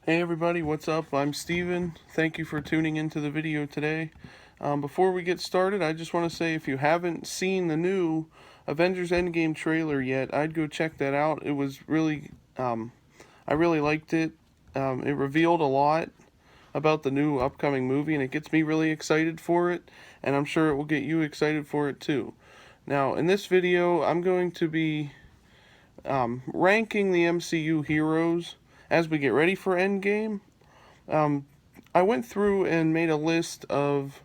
Hey everybody, what's up? I'm Steven. Thank you for tuning into the video today. Before we get started, I just want to say if you haven't seen the new Avengers Endgame trailer yet, I'd go check that out. It was really, I really liked it. It revealed a lot about the new upcoming movie, and it gets me really excited for it, and I'm sure it will get you excited for it too. Now, in this video, I'm going to be ranking the MCU heroes as we get ready for Endgame. Um, I went through and made a list of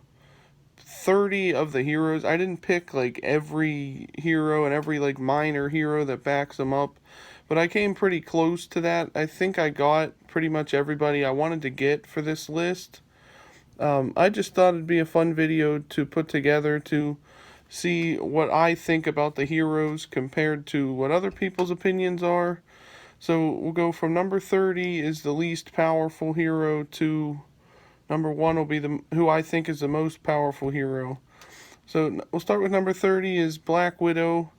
30 of the heroes. I didn't pick like every hero and every like minor hero that backs them up, but I came pretty close to that. I think I got pretty much everybody I wanted to get for this list. I just thought it'd be a fun video to put together to see what I think about the heroes compared to what other people's opinions are. So we'll go from number 30 is the least powerful hero to number 1 will be the who I think is the most powerful hero. So we'll start with number 30 is Black Widow.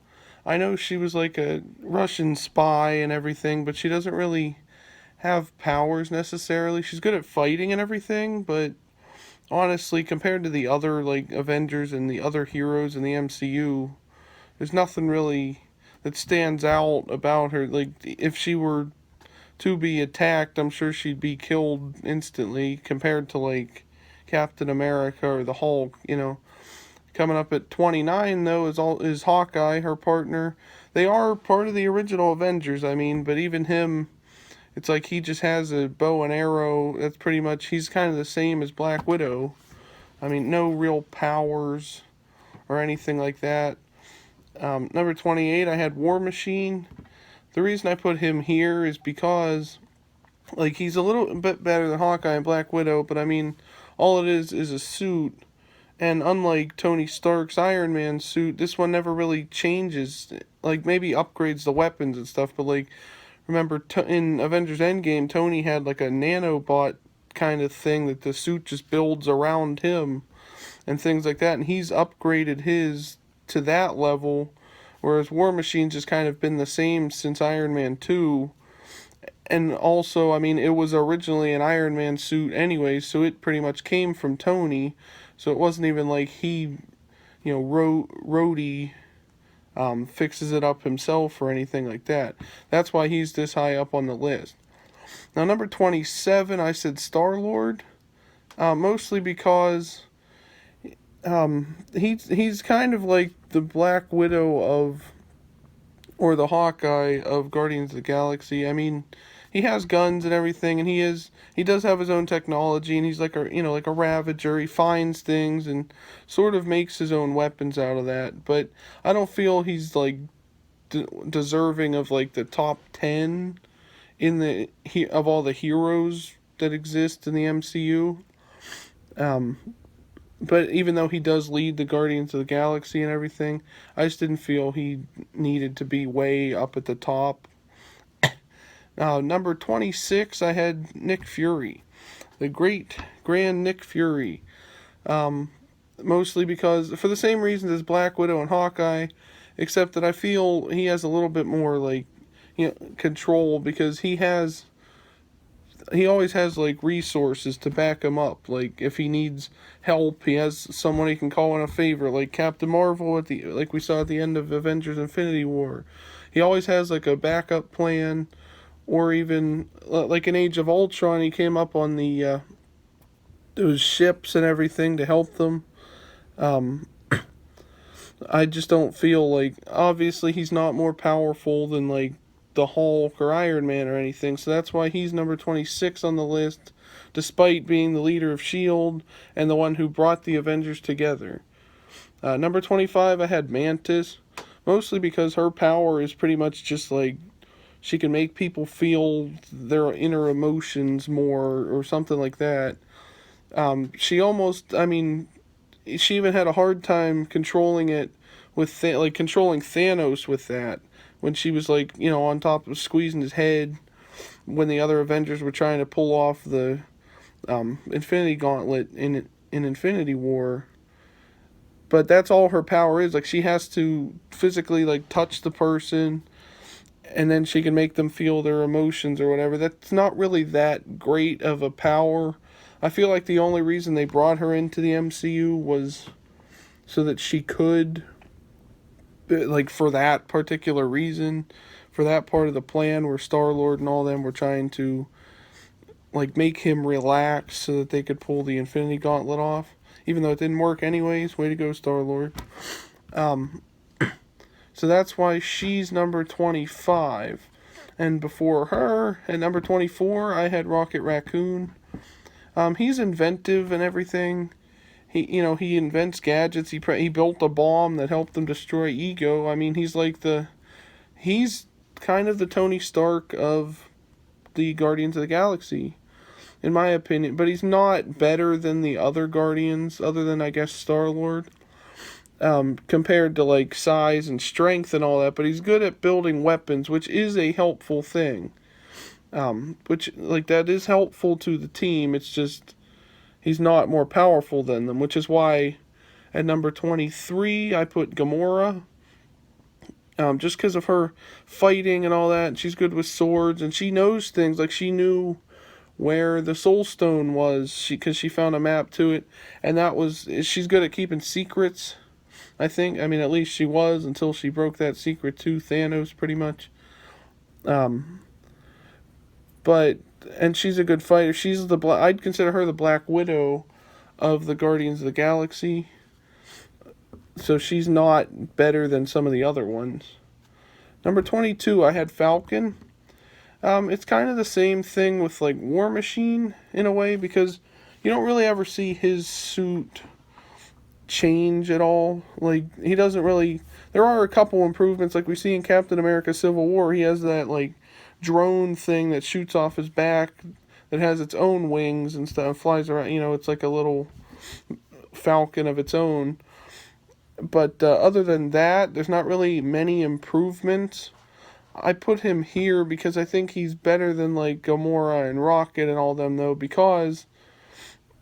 I know she was like a Russian spy and everything, but she doesn't really have powers necessarily. She's good at fighting and everything, but honestly, compared to the other like Avengers and the other heroes in the MCU, there's nothing really that stands out about her. Like if she were to be attacked, I'm sure she'd be killed instantly compared to like Captain America or the Hulk, you know. Coming up at 29 though is Hawkeye, her partner. They are part of the original Avengers, I mean, but even him, it's like he just has a bow and arrow. That's pretty much, he's kind of the same as Black Widow. I mean, no real powers or anything like that. Number 28, I had War Machine. The reason I put him here is because, like, he's a little bit better than Hawkeye and Black Widow, but I mean, all it is a suit. And unlike Tony Stark's Iron Man suit, this one never really changes. Like, maybe upgrades the weapons and stuff, but, like, remember in Avengers Endgame, Tony had, like, a nanobot kind of thing that the suit just builds around him and things like that, and he's upgraded his to that level, whereas War Machine's just kind of been the same since Iron Man 2. And also, I mean, it was originally an Iron Man suit anyway, so it pretty much came from Tony. So it wasn't even like he, you know, Rhodey fixes it up himself or anything like that. That's why he's this high up on the list. Now, number 27, I said Star-Lord, mostly because he's kind of like the Black Widow of, or the Hawkeye of Guardians of the Galaxy. I mean, he has guns and everything, and he does have his own technology, and he's like a, you know, like a Ravager. He finds things and sort of makes his own weapons out of that. But I don't feel he's like deserving of like the top 10 in the of all the heroes that exist in the MCU. Um, but even though he does lead the Guardians of the Galaxy and everything, I just didn't feel he needed to be way up at the top. Number 26, I had Nick Fury, the great grand Nick Fury. Mostly because, for the same reasons as Black Widow and Hawkeye, except that I feel he has a little bit more, like, you know, control, because he always has like resources to back him up. Like if he needs help, he has someone he can call in a favor, like Captain Marvel at the, like we saw at the end of Avengers Infinity War. He always has like a backup plan, or even like in Age of Ultron, he came up on the those ships and everything to help them. I just don't feel like, obviously he's not more powerful than like the Hulk or Iron Man or anything, so that's why he's number 26 on the list, despite being the leader of S.H.I.E.L.D. and the one who brought the Avengers together. Number 25, I had Mantis, mostly because her power is pretty much just like, she can make people feel their inner emotions more, or something like that. She almost, I mean, she even had a hard time controlling it with, like, controlling Thanos with that. When she was, like, you know, on top of squeezing his head when the other Avengers were trying to pull off the Infinity Gauntlet in Infinity War. But that's all her power is. Like, she has to physically, like, touch the person, and then she can make them feel their emotions or whatever. That's not really that great of a power. I feel like the only reason they brought her into the MCU was so that she could, like, for that particular reason, for that part of the plan where Star-Lord and all them were trying to, like, make him relax so that they could pull the Infinity Gauntlet off. Even though it didn't work anyways. Way to go, Star-Lord. So that's why she's number 25. And before her, at number 24, I had Rocket Raccoon. He's inventive and everything. He invents gadgets. He built a bomb that helped them destroy Ego. I mean, he's kind of the Tony Stark of the Guardians of the Galaxy, in my opinion. But he's not better than the other Guardians, other than, I guess, Star-Lord. Compared to, like, size and strength and all that, but he's good at building weapons, which is a helpful thing. Which, like, that is helpful to the team. It's just he's not more powerful than them, which is why at number 23 I put Gamora. Just because of her fighting and all that. She's good with swords, and she knows things. Like, she knew where the Soul Stone was, because she found a map to it, and she's good at keeping secrets. I think. I mean, at least she was until she broke that secret to Thanos, pretty much. And she's a good fighter. I'd consider her the Black Widow of the Guardians of the Galaxy. So she's not better than some of the other ones. Number 22, I had Falcon. It's kind of the same thing with, like, War Machine, in a way, because you don't really ever see his suit change at all. Like, he doesn't really. There are a couple improvements, like we see in Captain America Civil War. He has that, like, drone thing that shoots off his back that has its own wings and stuff, flies around. It's like a little falcon of its own. But other than that, there's not really many improvements. I put him here because I think he's better than, like, Gamora and Rocket and all them, though, because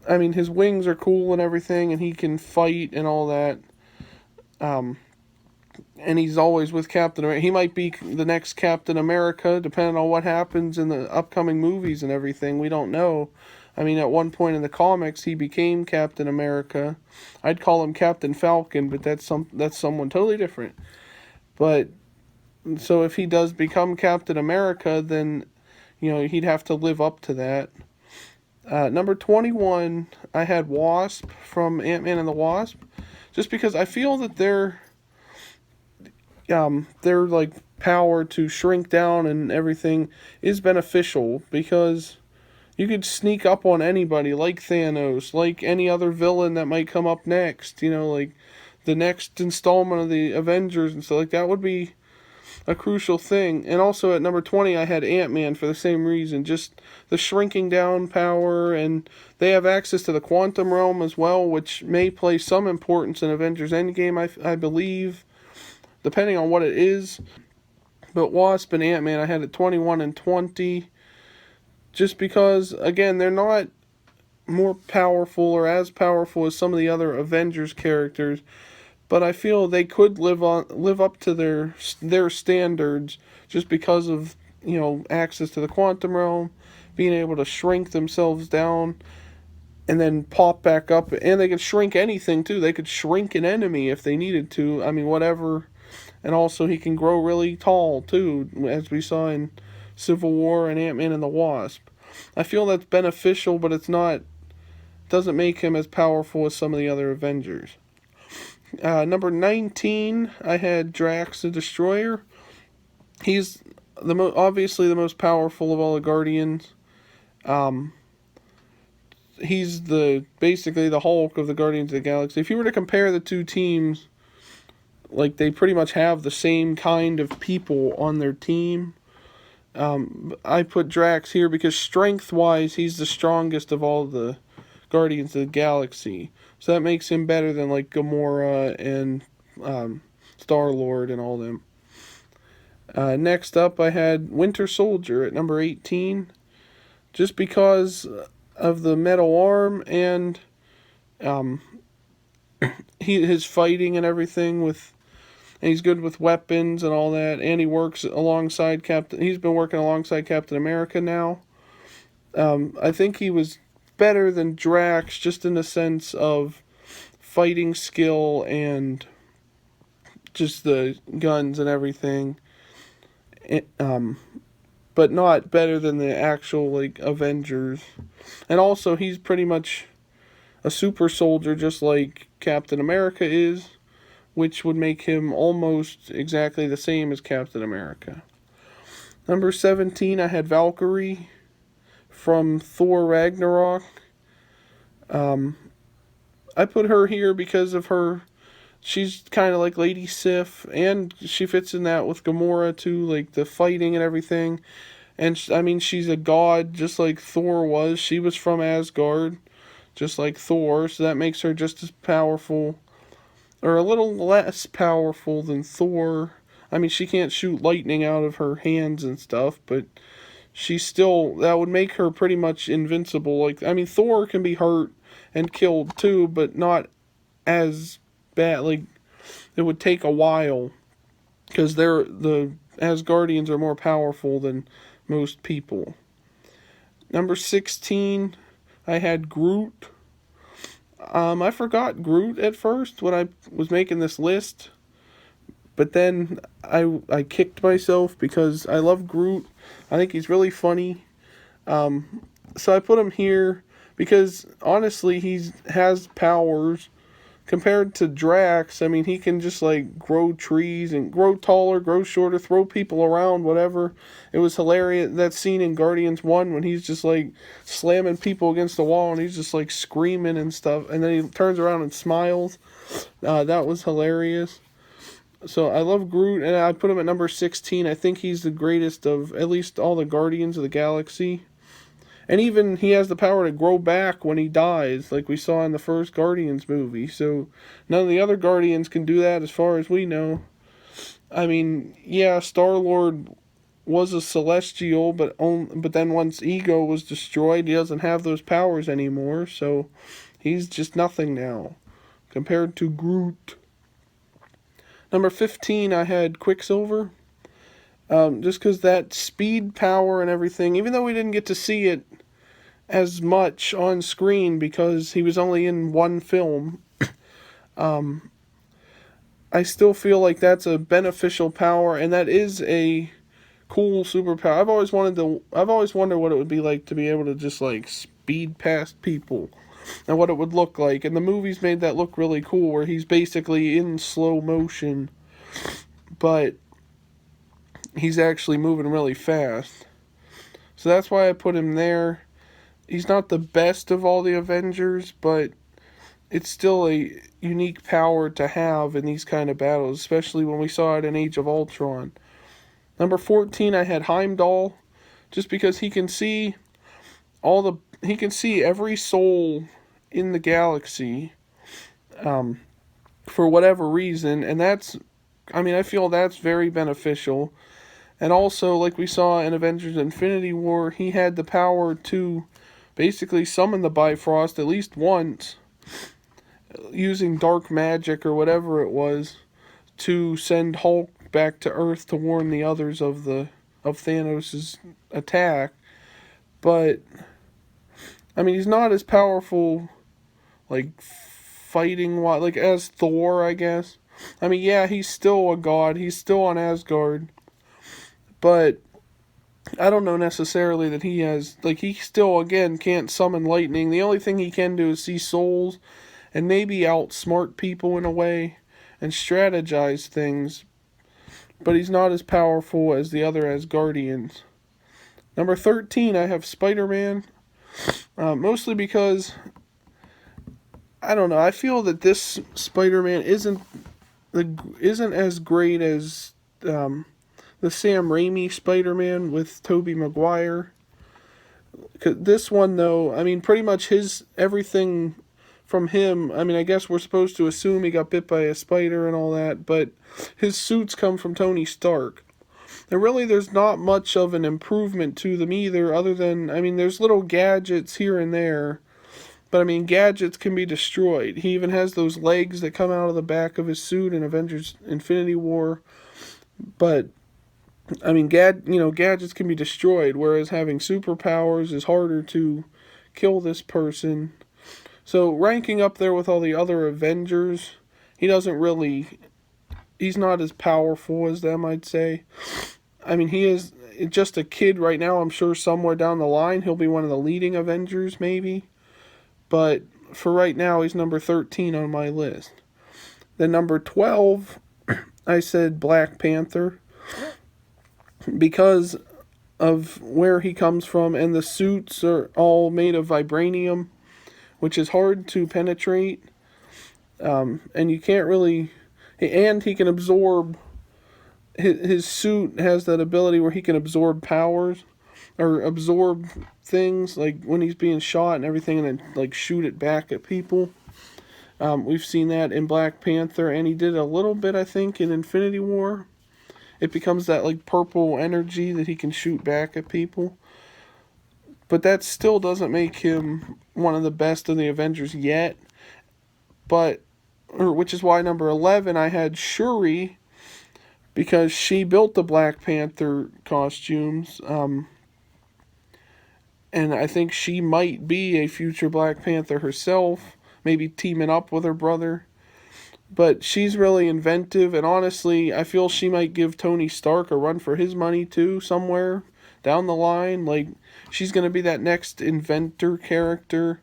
I mean, his wings are cool and everything, and he can fight and all that. And he's always with Captain America. He might be the next Captain America, depending on what happens in the upcoming movies and everything. We don't know. I mean, at one point in the comics, he became Captain America. I'd call him Captain Falcon, but that's someone totally different. But so if he does become Captain America, then he'd have to live up to that. Number 21, I had Wasp from Ant-Man and the Wasp, just because I feel that their like power to shrink down and everything is beneficial, because you could sneak up on anybody, like Thanos, like any other villain that might come up next. Like the next installment of the Avengers and stuff like that would be a crucial thing. And also at number 20, I had Ant-Man for the same reason. Just the shrinking down power, and they have access to the quantum realm as well, which may play some importance in Avengers Endgame, I believe, depending on what it is. But Wasp and Ant-Man, I had at 21 and 20, just because, again, they're not more powerful or as powerful as some of the other Avengers characters, but I feel they could live up to their standards, just because of access to the quantum realm, being able to shrink themselves down and then pop back up, and they could shrink anything too. They could shrink an enemy if they needed to. I mean, whatever. And also he can grow really tall too, as we saw in Civil War and Ant-Man and the Wasp. I feel that's beneficial, but doesn't make him as powerful as some of the other Avengers. Number 19, I had Drax the Destroyer. He's obviously the most powerful of all the Guardians. He's basically the Hulk of the Guardians of the Galaxy. If you were to compare the two teams, like, they pretty much have the same kind of people on their team. I put Drax here because strength-wise, he's the strongest of all the Guardians of the Galaxy. So that makes him better than, like, Gamora and Star-Lord and all them. Next up, I had Winter Soldier at number 18. Just because of the metal arm and his fighting and everything and he's good with weapons and all that, and he works alongside Captain. He's been working alongside Captain America now. I think he was better than Drax, just in the sense of fighting skill and just the guns and everything. But not better than the actual like Avengers. And also, he's pretty much a super soldier, just like Captain America is, which would make him almost exactly the same as Captain America. Number 17, I had Valkyrie from Thor Ragnarok. I put her here because of her. She's kind of like Lady Sif, and she fits in that with Gamora too, like the fighting and everything. And I mean, she's a god just like Thor was. She was from Asgard, just like Thor, so that makes her just as powerful, or a little less powerful than Thor. I mean, she can't shoot lightning out of her hands and stuff, but she's still, that would make her pretty much invincible. Like, I mean, Thor can be hurt and killed too, but not as bad. Like, it would take a while, because the Asgardians are more powerful than most people. Number 16, I had Groot. I forgot Groot at first when I was making this list, but then I kicked myself because I love Groot. I think he's really funny. So I put him here because honestly he has powers. Compared to Drax, I mean, he can just like grow trees and grow taller, grow shorter, throw people around, whatever. It was hilarious, that scene in Guardians 1 when he's just like slamming people against the wall and he's just like screaming and stuff. And then he turns around and smiles. That was hilarious. So I love Groot, and I put him at number 16. I think he's the greatest of at least all the Guardians of the Galaxy. And even he has the power to grow back when he dies, like we saw in the first Guardians movie. So none of the other Guardians can do that as far as we know. I mean, yeah, Star-Lord was a Celestial, but then once Ego was destroyed, he doesn't have those powers anymore. So he's just nothing now compared to Groot. Number 15, I had Quicksilver. Just because that speed, power, and everything, even though we didn't get to see it as much on screen because he was only in one film, I still feel like that's a beneficial power, and that is a cool superpower. I've always wondered what it would be like to be able to just like speed past people and what it would look like. And the movies made that look really cool, where he's basically in slow motion, but he's actually moving really fast. So that's why I put him there. He's not the best of all the Avengers, but it's still a unique power to have in these kind of battles, especially when we saw it in Age of Ultron. Number 14, I had Heimdall, just because he can see every soul in the galaxy, for whatever reason, and I feel that's very beneficial. And also, like we saw in Avengers Infinity War, he had the power to basically summon the Bifrost at least once, using dark magic or whatever it was, to send Hulk back to Earth to warn the others of Thanos' attack. But I mean, he's not as powerful, like fighting like as Thor, I guess. I mean, yeah, he's still a god. He's still on Asgard. But I don't know necessarily that he has, like, he still, again, can't summon lightning. The only thing he can do is see souls and maybe outsmart people in a way and strategize things. But he's not as powerful as the other Asgardians. Number 13, I have Spider-Man. Mostly because, I don't know, I feel that this Spider-Man isn't as great as the Sam Raimi Spider-Man with Tobey Maguire. This one, though, I mean, pretty much everything from him, I mean, I guess we're supposed to assume he got bit by a spider and all that, but his suits come from Tony Stark. And really, there's not much of an improvement to them either, other than, I mean, there's little gadgets here and there, But I mean, gadgets can be destroyed. He even has those legs that come out of the back of his suit in Avengers Infinity War. But I mean, gadgets can be destroyed, whereas having superpowers is harder to kill this person. So ranking up there with all the other Avengers, he's not as powerful as them, I'd say. I mean, he is just a kid right now. I'm sure somewhere down the line he'll be one of the leading Avengers, maybe. But for right now, he's number 13 on my list. Then number 12, I said Black Panther. Because of where he comes from, and the suits are all made of vibranium, which is hard to penetrate. And you can't really... And he can absorb... His suit has that ability where he can absorb powers, or absorb things, like when he's being shot and everything, and then like shoot it back at people. We've seen that in Black Panther, and he did a little bit, I think, in Infinity War. It becomes that like purple energy that he can shoot back at people. But that still doesn't make him one of the best of the Avengers yet. Which is why number 11 I had Shuri, because she built the Black Panther costumes. And I think she might be a future Black Panther herself, maybe teaming up with her brother. But she's really inventive, and honestly, I feel she might give Tony Stark a run for his money too, somewhere down the line. Like, she's going to be that next inventor character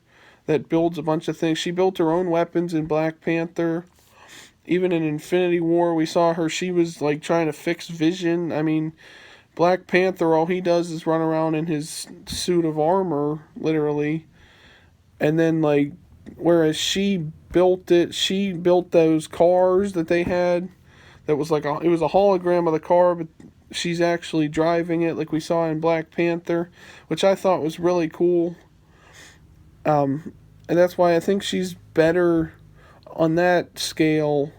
that builds a bunch of things. She built her own weapons in Black Panther. Even in Infinity War, we saw her, she was like trying to fix Vision. I mean, Black Panther, all he does is run around in his suit of armor, literally. And then, like, whereas she built those cars that they had. That was like it was a hologram of the car, but she's actually driving it, like we saw in Black Panther, which I thought was really cool. And that's why I think she's better on that scale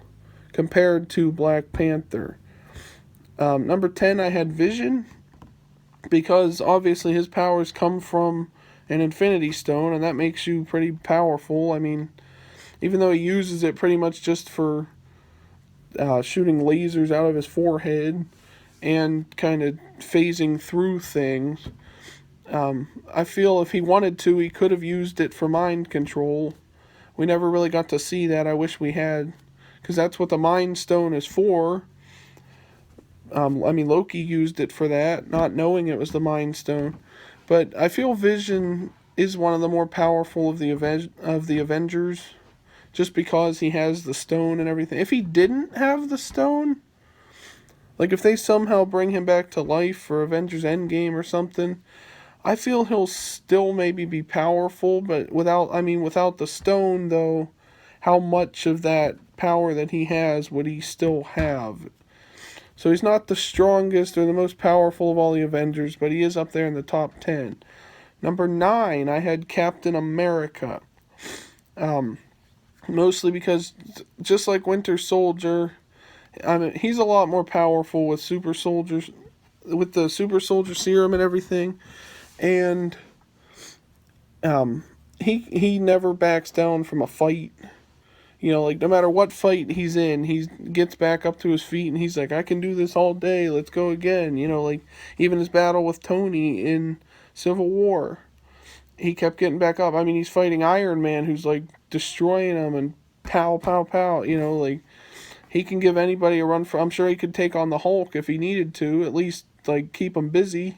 compared to Black Panther. Number 10, I had Vision, because obviously his powers come from an Infinity Stone, and that makes you pretty powerful. I mean, even though he uses it pretty much just for shooting lasers out of his forehead and kind of phasing through things, I feel if he wanted to, he could have used it for mind control. We never really got to see that. I wish we had, because that's what the Mind Stone is for. I mean, Loki used it for that, not knowing it was the Mind Stone. But I feel Vision is one of the more powerful of the Avengers, just because he has the stone and everything. If he didn't have the stone, like if they somehow bring him back to life for Avengers Endgame or something, I feel he'll still maybe be powerful, but without the stone, though, how much of that power that he has would he still have? So he's not the strongest or the most powerful of all the Avengers, but he is up there in the top 10. Number 9, I had Captain America. Mostly because, just like Winter Soldier, I mean, he's a lot more powerful with the super soldier serum and everything. And he never backs down from a fight. You know, like, no matter what fight he's in, he gets back up to his feet, and he's like, I can do this all day, let's go again. You know, like, even his battle with Tony in Civil War, he kept getting back up. I mean, he's fighting Iron Man, who's, like, destroying him, and pow, pow, pow, you know, like, he can give anybody a run for... I'm sure he could take on the Hulk if he needed to, at least, like, keep him busy.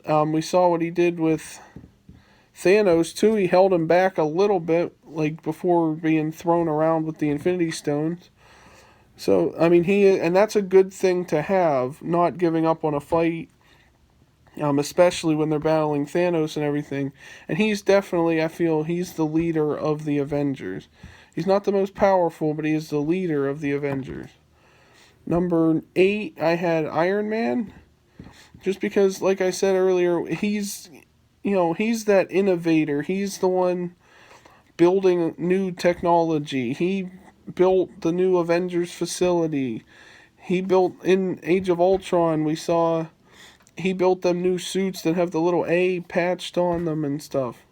We saw what he did with Thanos, too. He held him back a little bit, like, before being thrown around with the Infinity Stones. So, I mean, and that's a good thing to have, not giving up on a fight, especially when they're battling Thanos and everything. And he's definitely, I feel, he's the leader of the Avengers. He's not the most powerful, but he is the leader of the Avengers. Number 8, I had Iron Man. Just because, like I said earlier, he's that innovator. He's the one building new technology. He built the new Avengers facility. He built, in Age of Ultron, we saw he built them new suits that have the little A patched on them and stuff.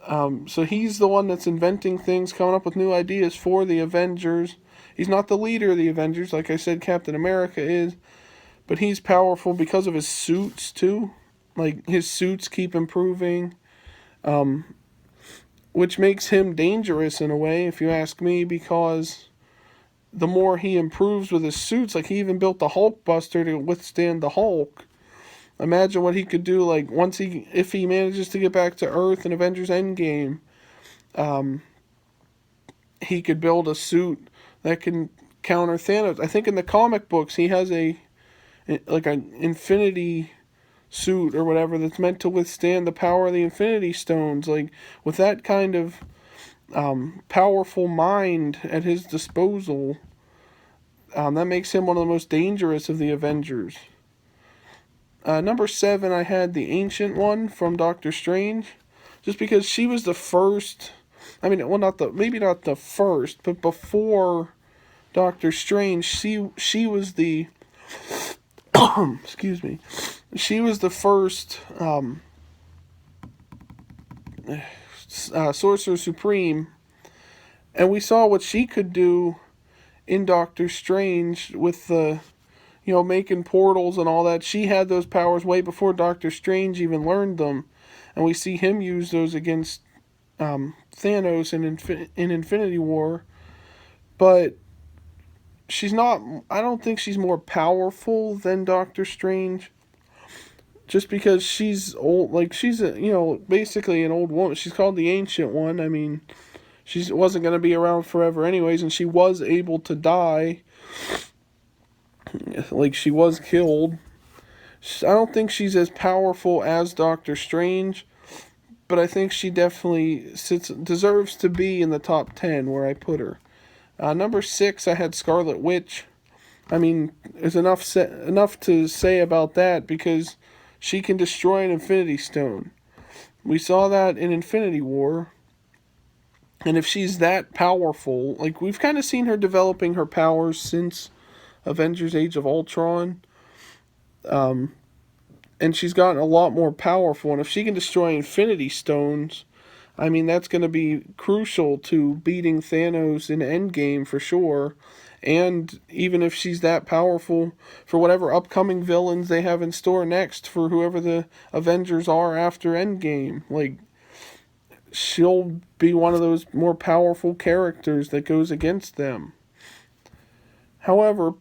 So he's the one that's inventing things, coming up with new ideas for the Avengers. He's not the leader of the Avengers, like I said, Captain America is, but he's powerful because of his suits too. Like his suits keep improving, which makes him dangerous in a way, if you ask me, because the more he improves with his suits, like he even built the Hulk Buster to withstand the Hulk. Imagine what he could do, like if he manages to get back to Earth in Avengers Endgame, he could build a suit that can counter Thanos. I think in the comic books he has like an Infinity suit or whatever that's meant to withstand the power of the Infinity Stones. Like with that kind of powerful mind at his disposal, that makes him one of the most dangerous of the Avengers. Number 7, I had the Ancient One from Doctor Strange, just because she was the first. I mean, well, maybe not the first, but before Doctor Strange, she was the excuse me, she was the first Sorcerer Supreme, and we saw what she could do in Doctor Strange with the, making portals and all that. She had those powers way before Doctor Strange even learned them, and we see him use those against Thanos in Infinity War. But she's not. I don't think she's more powerful than Doctor Strange, just because she's old. Like she's basically an old woman. She's called the Ancient One. I mean, she wasn't going to be around forever anyways, and she was able to die. Like, she was killed. I don't think she's as powerful as Doctor Strange, but I think she definitely deserves to be in the top 10 where I put her. Number 6, I had Scarlet Witch. I mean, there's enough to say about that, because she can destroy an Infinity Stone. We saw that in Infinity War. And if she's that powerful, like, we've kind of seen her developing her powers since Avengers Age of Ultron. And she's gotten a lot more powerful. And if she can destroy Infinity Stones, I mean, that's going to be crucial to beating Thanos in Endgame for sure. And even if she's that powerful for whatever upcoming villains they have in store next for whoever the Avengers are after Endgame, like, she'll be one of those more powerful characters that goes against them. However,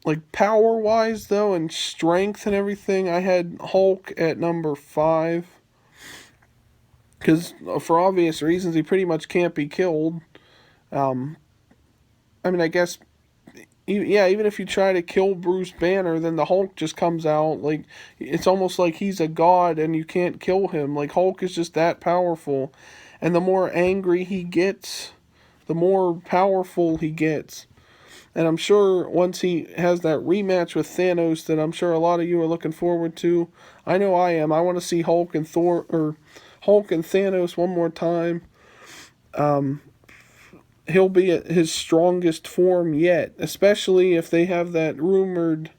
like, power-wise, though, and strength and everything, I had Hulk at number 5. Because, for obvious reasons, he pretty much can't be killed. I mean, I guess, yeah, even if you try to kill Bruce Banner, then the Hulk just comes out. Like, it's almost like he's a god and you can't kill him. Like, Hulk is just that powerful. And the more angry he gets, the more powerful he gets. And I'm sure once he has that rematch with Thanos that I'm sure a lot of you are looking forward to. I know I am. I want to see Hulk and Thanos one more time. He'll be at his strongest form yet, especially if they have that rumored,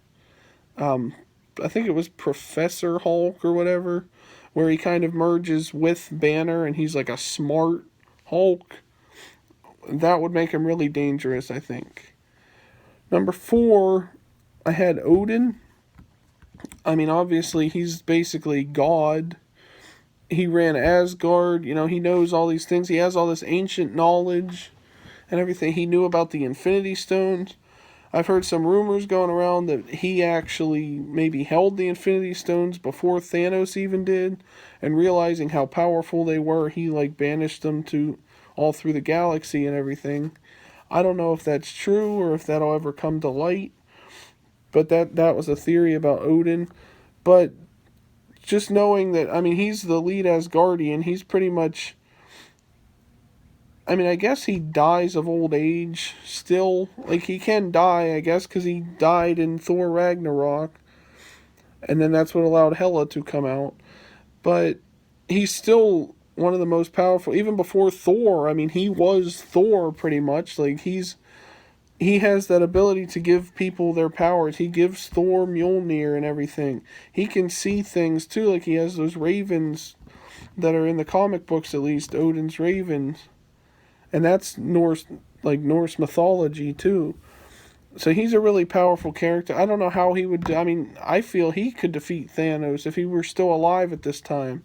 I think it was Professor Hulk or whatever, where he kind of merges with Banner and he's like a smart Hulk. That would make him really dangerous, I think. Number 4, I had Odin. I mean, obviously, he's basically God. He ran Asgard. He knows all these things. He has all this ancient knowledge and everything. He knew about the Infinity Stones. I've heard some rumors going around that he actually maybe held the Infinity Stones before Thanos even did. And realizing how powerful they were, he, banished them to all through the galaxy and everything. I don't know if that's true or if that'll ever come to light, but that was a theory about Odin. But just knowing that, I mean, he's the lead Asgardian, he's pretty much, I mean, I guess he dies of old age still. Like, he can die, I guess, because he died in Thor Ragnarok, and then that's what allowed Hela to come out. But he's still one of the most powerful, even before Thor. I mean, he was Thor pretty much. Like, he has that ability to give people their powers. He gives Thor Mjolnir and everything. He can see things too, like he has those ravens that are in the comic books, at least, Odin's ravens. And that's Norse mythology too. So he's a really powerful character. I don't know how he would. I mean, I feel he could defeat Thanos if he were still alive at this time.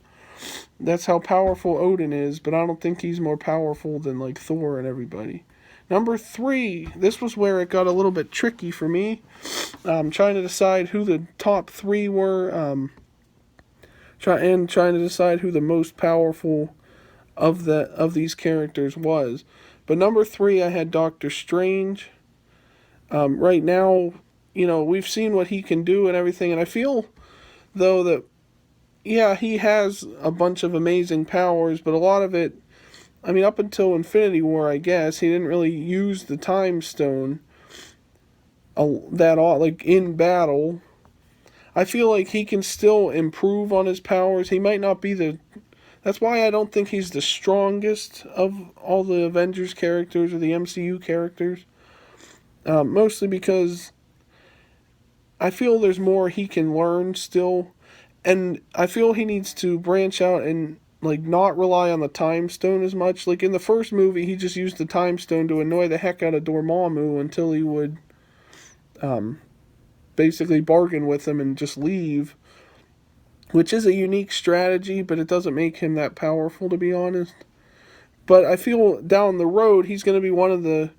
That's how powerful Odin is, but I don't think he's more powerful than like Thor and everybody. Number 3, this was where it got a little bit tricky for me. Trying to decide who the top 3 were, trying to decide who the most powerful of these characters was. But number 3, I had Doctor Strange. Right now, we've seen what he can do and everything, and I feel, though, that, yeah, he has a bunch of amazing powers, but a lot of it, I mean, up until Infinity War, I guess, he didn't really use the Time Stone like, in battle. I feel like he can still improve on his powers. He might not be that's why I don't think he's the strongest of all the Avengers characters or the MCU characters. Mostly because I feel there's more he can learn still. And I feel he needs to branch out and, like, not rely on the Time Stone as much. Like, in the first movie, he just used the Time Stone to annoy the heck out of Dormammu until he would basically bargain with him and just leave. Which is a unique strategy, but it doesn't make him that powerful, to be honest. But I feel down the road, he's going to be one of the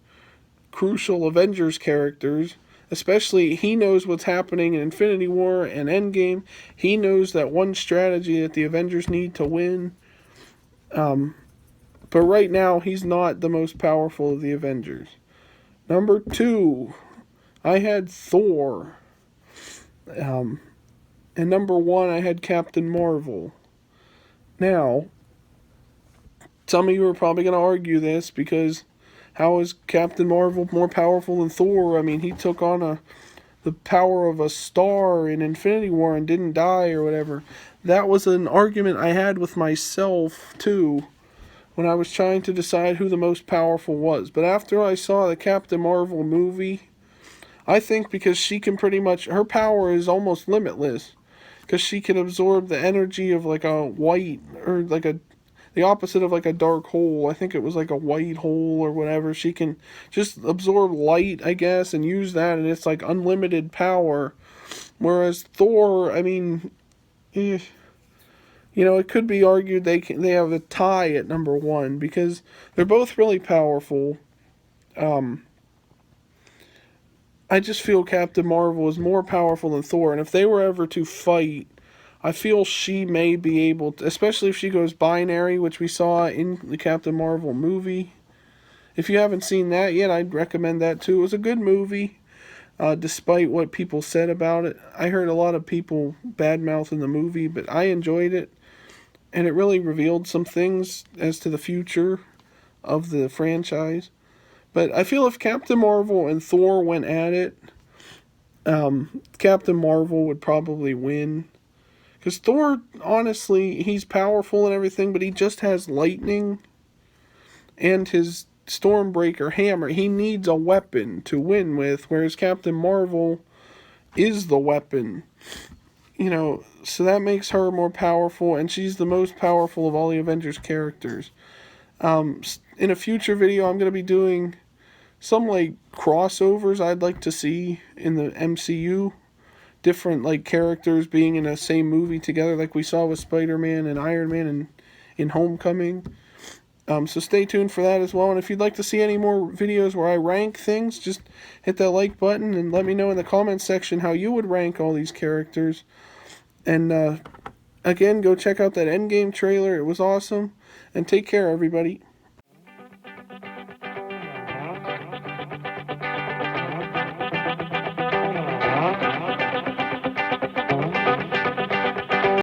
crucial Avengers characters. Especially, he knows what's happening in Infinity War and Endgame. He knows that one strategy that the Avengers need to win. But right now, he's not the most powerful of the Avengers. Number 2, I had Thor. And number 1, I had Captain Marvel. Now, some of you are probably going to argue this because how is Captain Marvel more powerful than Thor? I mean, he took on the power of a star in Infinity War and didn't die or whatever. That was an argument I had with myself, too, when I was trying to decide who the most powerful was. But after I saw the Captain Marvel movie, I think because she can pretty much, her power is almost limitless. Because she can absorb the energy of like a white, or like the opposite of like a dark hole. I think it was like a white hole or whatever. She can just absorb light, I guess, and use that, and it's like unlimited power. Whereas Thor, I mean, it could be argued they have a tie at number 1 because they're both really powerful. I just feel Captain Marvel is more powerful than Thor, and if they were ever to fight, I feel she may be able to, especially if she goes binary, which we saw in the Captain Marvel movie. If you haven't seen that yet, I'd recommend that too. It was a good movie, despite what people said about it. I heard a lot of people badmouthing the movie, but I enjoyed it, and it really revealed some things as to the future of the franchise. But I feel if Captain Marvel and Thor went at it, Captain Marvel would probably win. Because Thor, honestly, he's powerful and everything, but he just has lightning and his Stormbreaker hammer. He needs a weapon to win with, whereas Captain Marvel is the weapon. So that makes her more powerful, and she's the most powerful of all the Avengers characters. In a future video, I'm going to be doing some, like, crossovers I'd like to see in the MCU. Different, like, characters being in the same movie together, like we saw with Spider-Man and Iron Man in Homecoming. So stay tuned for that as well. And if you'd like to see any more videos where I rank things, just hit that like button and let me know in the comments section how you would rank all these characters. And again, go check out that Endgame trailer. It was awesome. And take care, everybody.